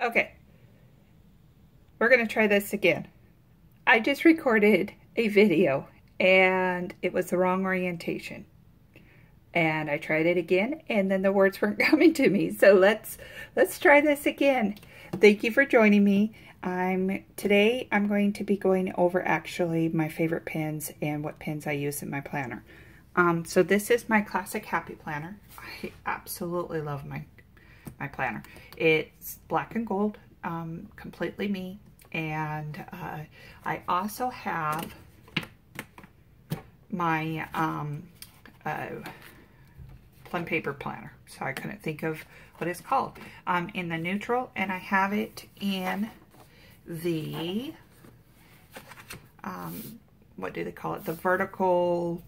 Okay, we're going to try this again. I just recorded a video and it was the wrong orientation. And I tried it again and then the words weren't coming to me. So let's try this again. Thank you for joining me. Today I'm going to be going over actually my favorite pens and what pens I use in my planner. So this is my classic Happy Planner. I absolutely love my planner. It's black and gold, completely me. And I also have my plum paper planner. So I couldn't think of what it's called. In the neutral, and I have it in the, what do they call it? The vertical,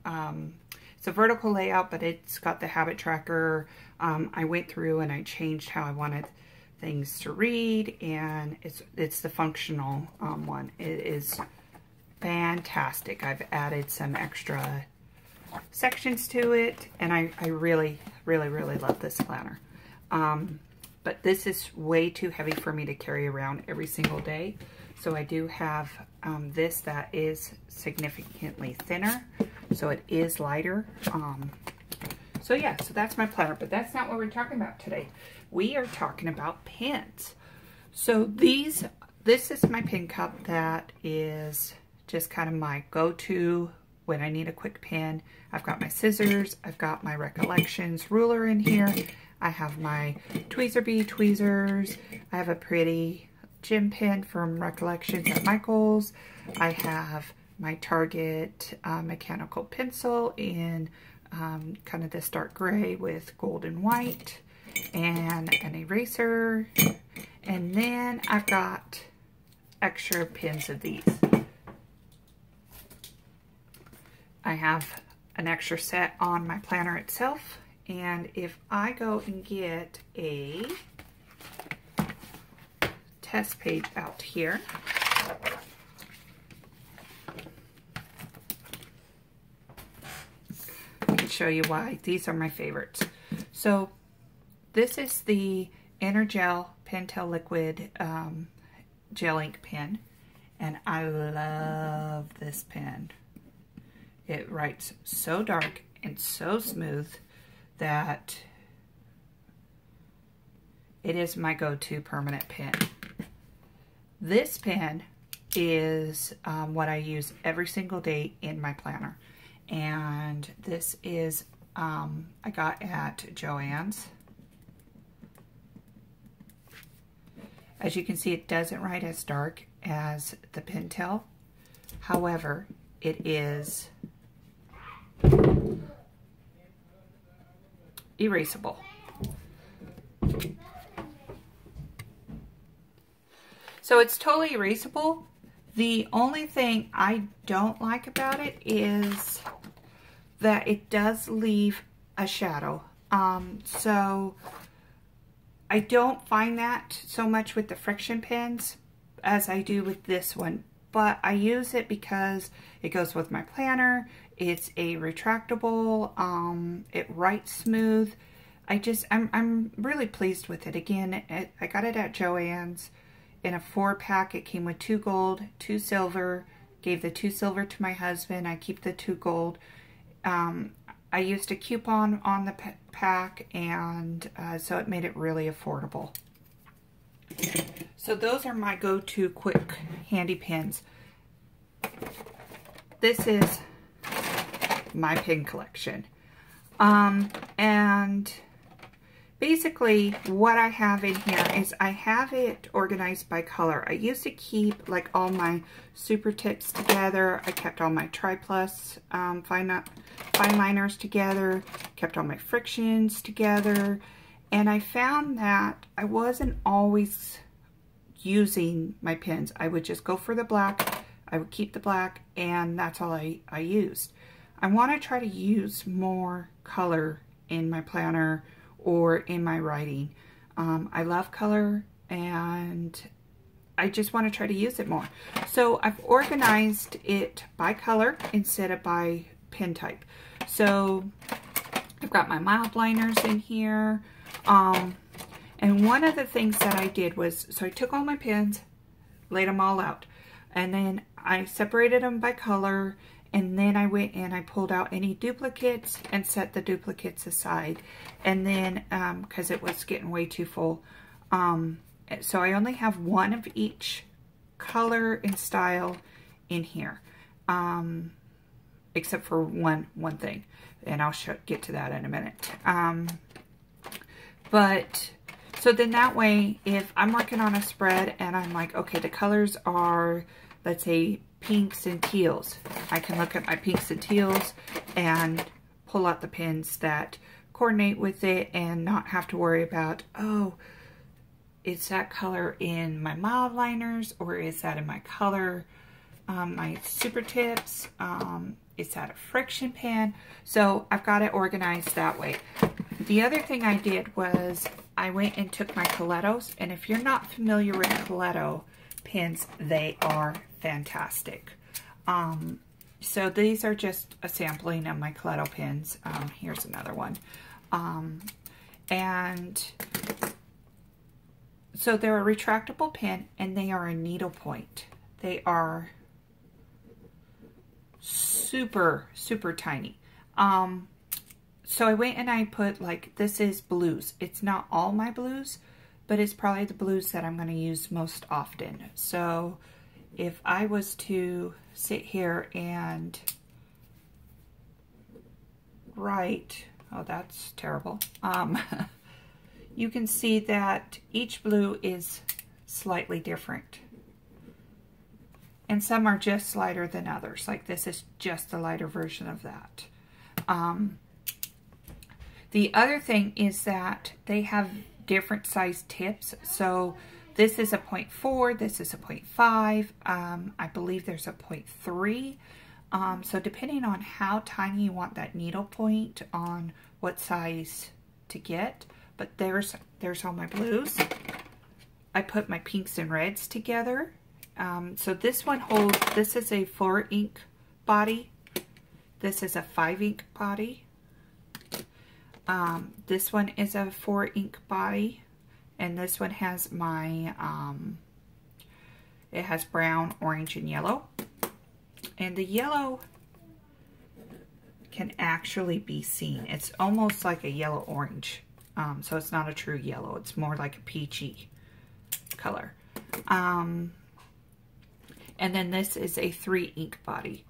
it's a vertical layout, but it's got the habit tracker. I went through and I changed how I wanted things to read, and it's the functional one. It is fantastic. I've added some extra sections to it, and I really love this planner. But this is way too heavy for me to carry around every single day. So I do have this that is significantly thinner, so it is lighter. So yeah, so that's my planner, but that's not what we're talking about today. We are talking about pens. So this is my pen cup that is just kind of my go-to when I need a quick pen. I've got my scissors, I've got my Recollections ruler in here. I have my Tweezerbee tweezers. I have a pretty gem pen from Recollections at Michael's. I have my Target mechanical pencil in kind of this dark gray with gold and white, and an eraser. And then I've got extra pens of these. I have an extra set on my planner itself, and if I go and get a test page out here, I can show you why these are my favorites. So this is the Energel Pentel Liquid Gel Ink pen, and I love this pen. It writes so dark and so smooth that it is my go-to permanent pen. This pen is what I use every single day in my planner. And this is, I got at Joann's. As you can see, it doesn't write as dark as the Pentel. However, it is erasable. So it's totally erasable. The only thing I don't like about it is that it does leave a shadow. So I don't find that so much with the friction pens as I do with this one. But I use it because it goes with my planner. It's a retractable. It writes smooth. I'm really pleased with it. Again, I got it at Joann's in a 4-pack. It came with 2 gold, 2 silver. Gave the 2 silver to my husband. I keep the 2 gold. I used a coupon on the pack, and so it made it really affordable. So those are my go-to quick handy pens. This is my pen collection. And basically what I have in here is I have it organized by color. I used to keep like all my super tips together. I kept all my Tri-Plus fine liners together, kept all my frictions together, and I found that I wasn't always using my pens. I would just go for the black, I would keep the black, and that's all I used. I want to try to use more color in my planner or in my writing. I love color, and I just want to try to use it more. So I've organized it by color instead of by pen type. So I've got my mild liners in here. And one of the things that I did was, so I took all my pins, laid them all out, and then I separated them by color, and then I went and I pulled out any duplicates and set the duplicates aside. And then, because it was getting way too full, so I only have one of each color and style in here, except for one thing, and I'll get to that in a minute. But so then that way, if I'm working on a spread and I'm like, okay, the colors are, let's say, pinks and teals, I can look at my pinks and teals and pull out the pins that coordinate with it and not have to worry about, oh, is that color in my mild liners, or is that in my color, my super tips, is that a friction pin? So I've got it organized that way. The other thing I did was I went and took my Colettos, and if you're not familiar with Coletto pins, they are fantastic. So these are just a sampling of my Coletto pins. Here's another one. And so they're a retractable pin, and they are a needle point. They are super, super tiny. So I went and I put, like, this is blues. It's not all my blues, but it's probably the blues that I'm going to use most often. So if I was to sit here and write, oh, that's terrible. You can see that each blue is slightly different. And some are just lighter than others. Like this is just a lighter version of that. The other thing is that they have different size tips. So this is a 0.4, this is a 0.5. I believe there's a 0.3. So depending on how tiny you want that needle point, on what size to get. But there's all my blues. I put my pinks and reds together. So this one holds, this is a 4 ink body. This is a 5 ink body. This one is a 4 ink body. And this one has my, it has brown, orange, and yellow. And the yellow can actually be seen. It's almost like a yellow-orange. So it's not a true yellow. It's more like a peachy color. And then this is a 3 ink body.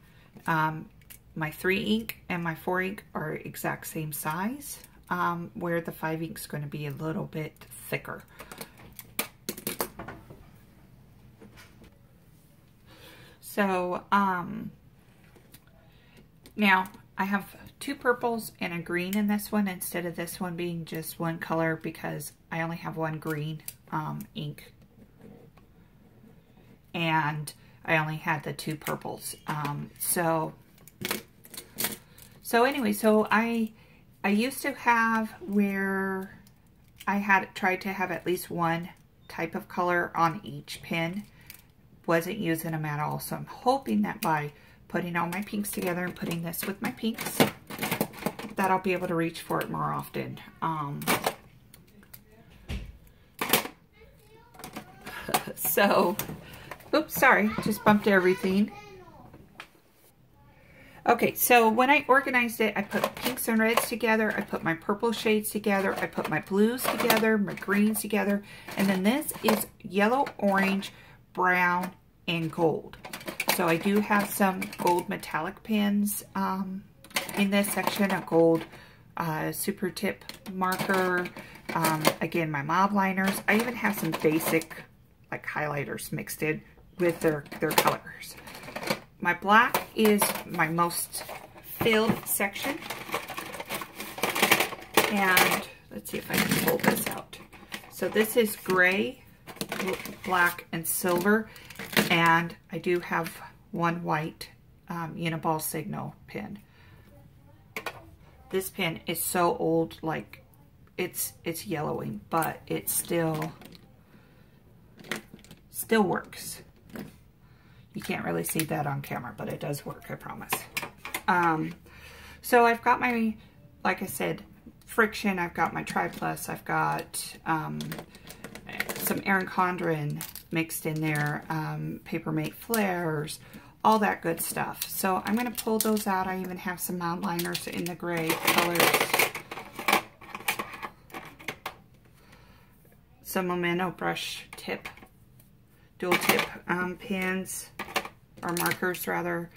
My 3 ink and my 4 ink are exact same size, where the 5 ink is going to be a little bit thicker. So now I have 2 purples and a green in this one instead of this one being just one color, because I only have one green ink. And I only had the 2 purples. So anyway, so I used to have where I had tried to have at least one type of color on each pin. Wasn't using them at all. So I'm hoping that by putting all my pinks together and putting this with my pinks, that I'll be able to reach for it more often. So, oops, sorry, just bumped everything. Okay, so when I organized it, I put pinks and reds together, I put my purple shades together, I put my blues together, my greens together, and then this is yellow, orange, brown, and gold. So I do have some gold metallic pins in this section, a gold super tip marker, again, my mob liners. I even have some basic like highlighters mixed in with their colors. My black is my most filled section. And let's see if I can pull this out. So this is gray, black, and silver. And I do have one white Uniball Signal pin. This pin is so old, like it's yellowing, but it still works. You can't really see that on camera, but it does work, I promise. So I've got my, like I said, Friction, I've got my Tri-Plus, I've got some Erin Condren mixed in there, Papermate flares, all that good stuff. So I'm going to pull those out. I even have some mound liners in the gray colors. Some Memento brush tip, dual tip pins, or markers rather.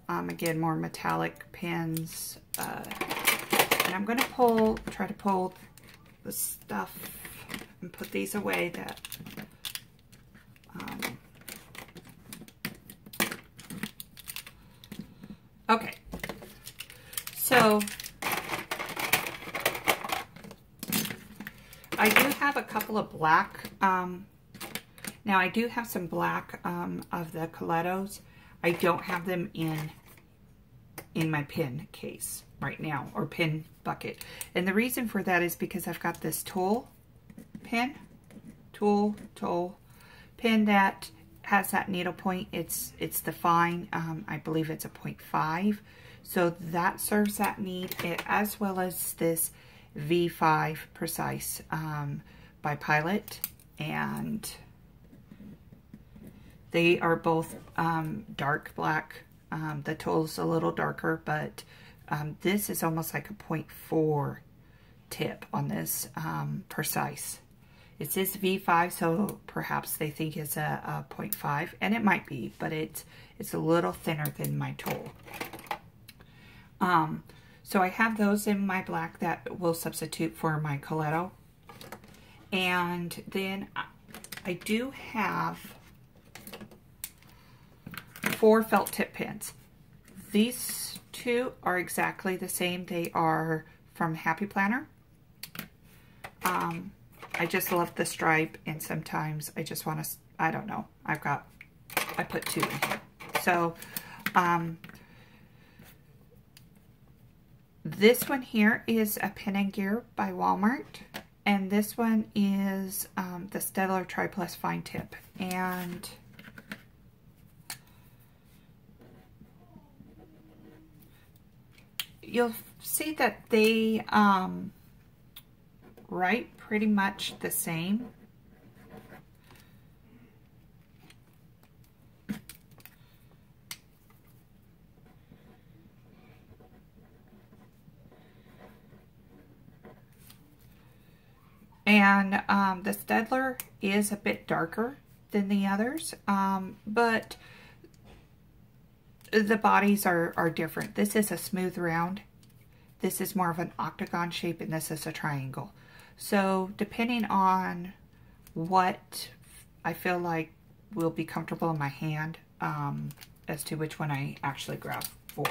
Again, more metallic pins. And I'm going to try to pull the stuff and put these away that okay. So I do have a couple of black, now I do have some black of the Colettos. I don't have them in my pin case right now, or pin bucket. And the reason for that is because I've got this tool pin that has that needle point. It's the fine, I believe it's a 0.5. So that serves that need, as well as this V5 Precise by Pilot, and they are both dark black. The tool's a little darker, but this is almost like a 0.4 tip on this Precise. It says V5, so perhaps they think it's a 0.5, and it might be, but it's a little thinner than my tool. So I have those in my black that will substitute for my Coletto. And then I do have 4 felt tip pins. These two are exactly the same. They are from Happy Planner. I just love the stripe, and sometimes I just want to, I don't know, I put 2 in here. So, this one here is a Pen and Gear by Walmart, and this one is the Staedtler Tri-Plus Fine Tip. And you'll see that they write pretty much the same. And the Staedtler is a bit darker than the others, but the bodies are different. This is a smooth round. This is more of an octagon shape, and this is a triangle. So depending on what I feel like will be comfortable in my hand, as to which one I actually grab for.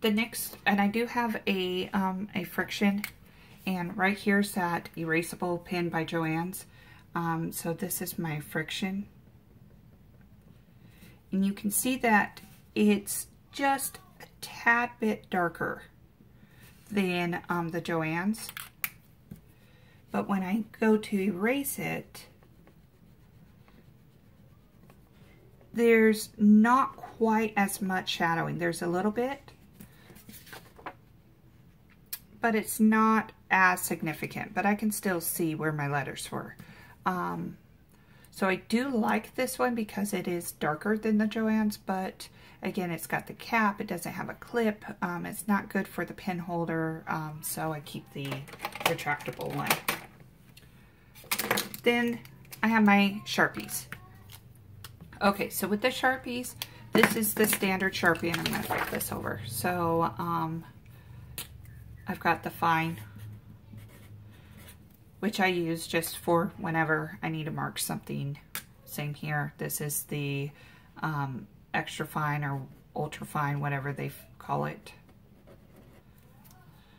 The next, and I do have a Friction. And right here's that erasable pin by Joann's. So this is my Friction. And you can see that it's just a tad bit darker than the Joann's. But when I go to erase it, there's not quite as much shadowing. There's a little bit, but it's not as significant, but I can still see where my letters were. So I do like this one because it is darker than the Joann's, but again, it's got the cap, it doesn't have a clip, it's not good for the pen holder, so I keep the retractable one. Then I have my Sharpies. Okay, so with the Sharpies, this is the standard Sharpie, and I'm going to flip this over. So I've got the fine, which I use just for whenever I need to mark something. Same here. This is the extra fine or ultra fine, whatever they call it.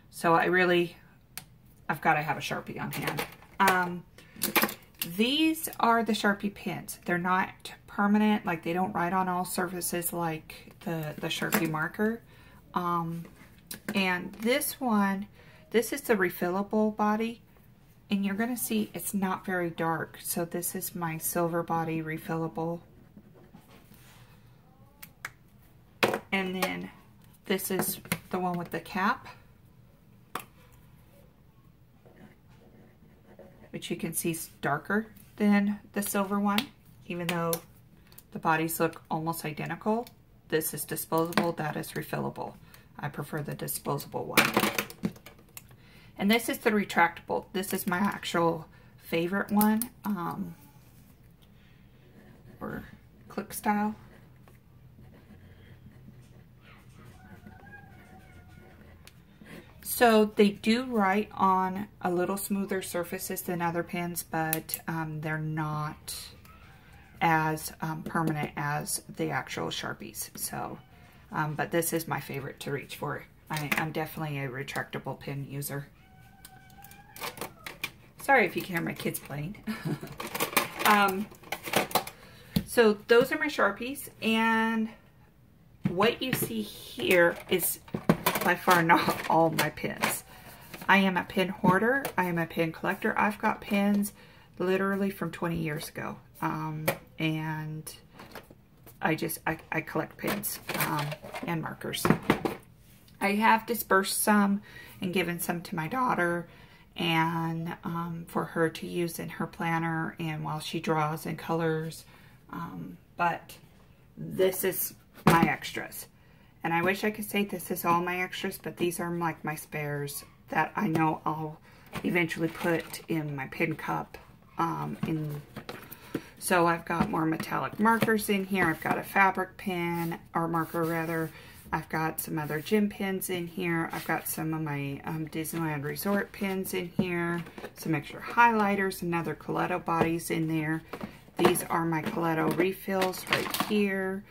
So I've got to have a Sharpie on hand. These are the Sharpie pins. They're not permanent, like they don't write on all surfaces like the Sharpie marker. And this one, this is the refillable body, and you're going to see it's not very dark. So this is my silver body refillable. And then this is the one with the cap. which you can see is darker than the silver one, even though the bodies look almost identical. This is disposable, that is refillable. I prefer the disposable one. And this is the retractable. This is my actual favorite one, or click style. So they do write on a little smoother surfaces than other pens, but they're not as permanent as the actual Sharpies. So, but this is my favorite to reach for. I'm definitely a retractable pen user. Sorry if you can hear my kids playing. So those are my Sharpies, and what you see here is by far not all my pens. I am a pen hoarder. I am a pen collector. I've got pens literally from 20 years ago. And I collect pens and markers. I have dispersed some and given some to my daughter, and for her to use in her planner and while she draws and colors. But this is my extras. And I wish I could say this is all my extras, but these are like my spares that I know I'll eventually put in my pen cup. So I've got more metallic markers in here. I've got a fabric pen, or marker rather. I've got some other gem pens in here. I've got some of my Disneyland Resort pens in here. Some extra highlighters and other Coleto bodies in there. These are my Coleto refills right here.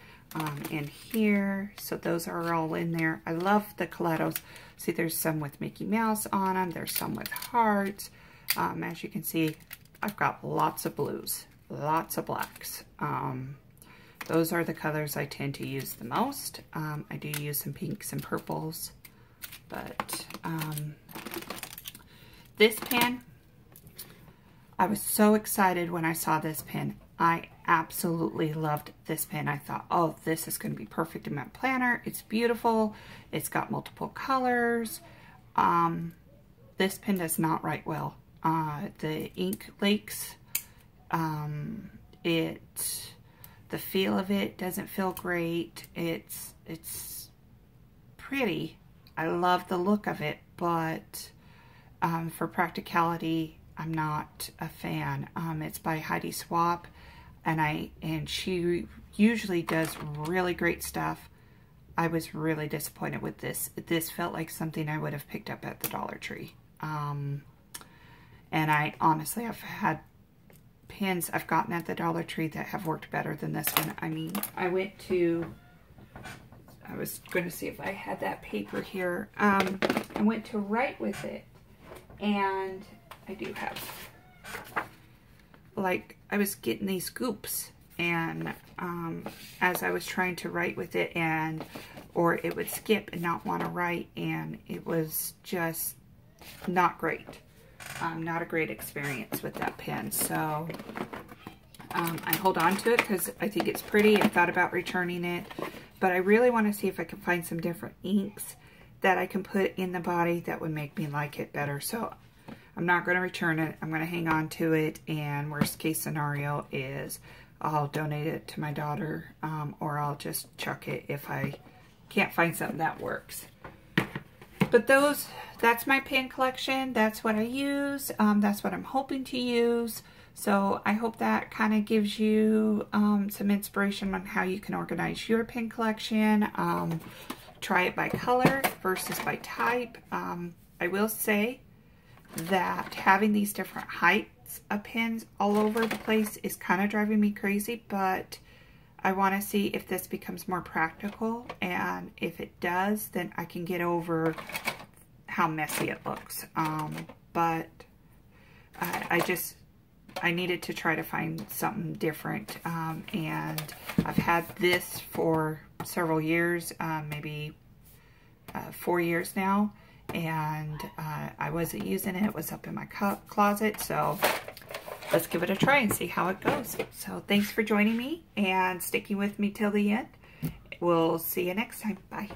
And here, so those are all in there. I love the Coletos. See, there's some with Mickey Mouse on them. There's some with hearts. As you can see, I've got lots of blues, lots of blacks. Those are the colors I tend to use the most. I do use some pinks and purples, but this pen, I was so excited when I saw this pen. I absolutely loved this pen. I thought, oh, this is going to be perfect in my planner. It's beautiful. It's got multiple colors. This pen does not write well. The ink leaks. The feel of it doesn't feel great. It's pretty. I love the look of it, but for practicality, I'm not a fan. It's by Heidi Swapp. And she usually does really great stuff. I was really disappointed with this. This felt like something I would have picked up at the Dollar Tree. And I honestly have had pens I've gotten at the Dollar Tree that have worked better than this one. I mean, I was going to see if I had that paper here. I went to write with it, and I do have, like, I was getting these goops, and as I was trying to write with it, or it would skip and not want to write, and it was just not great. Not a great experience with that pen. So I hold on to it because I think it's pretty. I thought about returning it, but I really want to see if I can find some different inks that I can put in the body that would make me like it better. So I'm not going to return it. I'm going to hang on to it, and worst case scenario is I'll donate it to my daughter, or I'll just chuck it if I can't find something that works. But that's my pen collection. That's what I use. That's what I'm hoping to use. So I hope that kind of gives you some inspiration on how you can organize your pen collection. Try it by color versus by type. I will say that having these different heights of pens all over the place is kind of driving me crazy, but I want to see if this becomes more practical, and if it does, then I can get over how messy it looks. But I needed to try to find something different, and I've had this for several years, maybe 4 years now, and I wasn't using it. It was up in my closet, so let's give it a try and see how it goes. So thanks for joining me and sticking with me till the end. We'll see you next time. Bye.